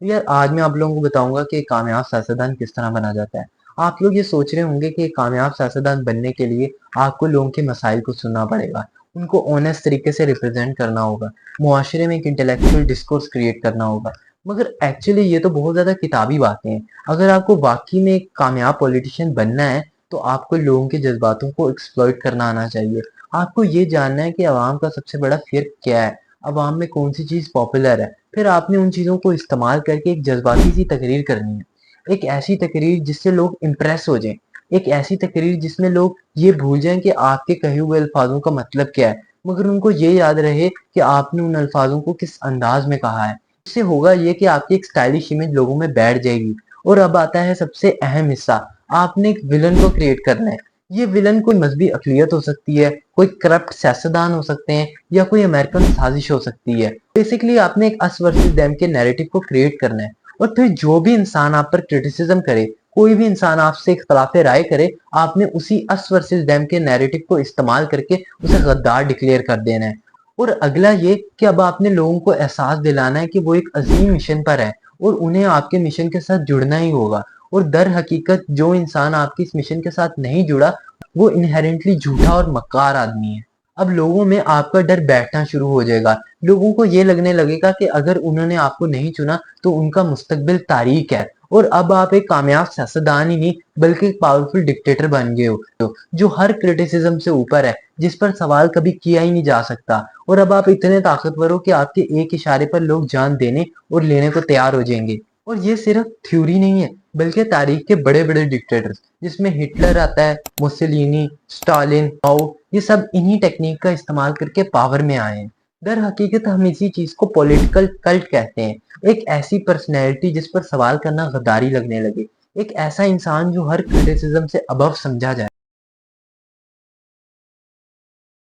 यार आज मैं आप लोगों को बताऊंगा कि एक कामयाब सियासतदान किस तरह बना जाता है। आप लोग ये सोच रहे होंगे कि एक कामयाब सियासतदान बनने के लिए आपको लोगों के मसाइल को सुनना पड़ेगा, उनको ऑनेस्ट तरीके से रिप्रेजेंट करना होगा, मुआशरे में एक इंटेलेक्चुअल डिस्कोर्स क्रिएट करना होगा। मगर एक्चुअली ये तो बहुत ज्यादा किताबी बातें हैं। अगर आपको वाकई में एक कामयाब पॉलिटिशियन बनना है तो आपको लोगों के जज्बातों को एक्सप्लॉइट करना आना चाहिए। आपको ये जानना है कि अवाम का सबसे बड़ा फिर क्या है, अवाम में कौन सी चीज पॉपुलर है, फिर आपने उन चीजों को इस्तेमाल करके एक जज्बाती सी तकरीर करनी है। एक ऐसी तकरीर जिससे लोग इम्प्रेस हो जाएं, एक ऐसी तकरीर जिसमें लोग ये भूल जाएं कि आपके कहे हुए अल्फाजों का मतलब क्या है, मगर उनको ये याद रहे कि आपने उन अल्फाजों को किस अंदाज में कहा है। इससे होगा ये कि आपकी एक स्टाइलिश इमेज लोगों में बैठ जाएगी। और अब आता है सबसे अहम हिस्सा, आपने एक विलन को क्रिएट करना है। ये विलन कोई मजहबी अकलियत हो सकती है, कोई करप्ट सियासतदान हो सकते हैं, या कोई अमेरिकन साजिश हो सकती है। बेसिकली आपने एक अस वर्सेस देम के नैरेटिव को क्रिएट करना है। और फिर जो भी इंसान आप पर क्रिटिसिज्म करे, कोई भी इंसान आपसे इख्तलाफ राय करे, आपने उसी अस वर्सेस देम के नैरेटिव को इस्तेमाल करके उसे गद्दार डिक्लेयर कर देना है। और अगला ये कि अब आपने लोगों को एहसास दिलाना है कि वो एक अजीम मिशन पर है और उन्हें आपके मिशन के साथ जुड़ना ही होगा। और दर हकीकत जो इंसान आपके इस मिशन के साथ नहीं जुड़ा वो इनहेरेंटली झूठा और मक्कार आदमी है। अब लोगों में आपका डर बैठना शुरू हो जाएगा। लोगों को ये लगने लगेगा कि अगर उन्होंने आपको नहीं चुना तो उनका मुस्तकबिल तारीक है। और अब आप एक कामयाब सियासतदान ही नहीं बल्कि एक पावरफुल डिक्टेटर बन गए हो, जो हर क्रिटिसिज्म से ऊपर है, जिस पर सवाल कभी किया ही नहीं जा सकता। और अब आप इतने ताकतवर हो कि आपके एक इशारे पर लोग जान देने और लेने को तैयार हो जाएंगे। और ये सिर्फ थ्योरी नहीं है बल्कि तारीख के बड़े बड़े डिक्टेटर्स, जिसमें हिटलर आता है, मुसोलिनी, स्टालिन, माओ, ये सब इन्हीं टेक्निक का इस्तेमाल करके पावर में आए हैं। दर हकीकत हम इसी चीज को पॉलिटिकल कल्ट कहते हैं। एक ऐसी पर्सनैलिटी जिस पर सवाल करना गद्दारी लगने लगे, एक ऐसा इंसान जो हर क्रिटिसिज्म से अबव समझा जाए।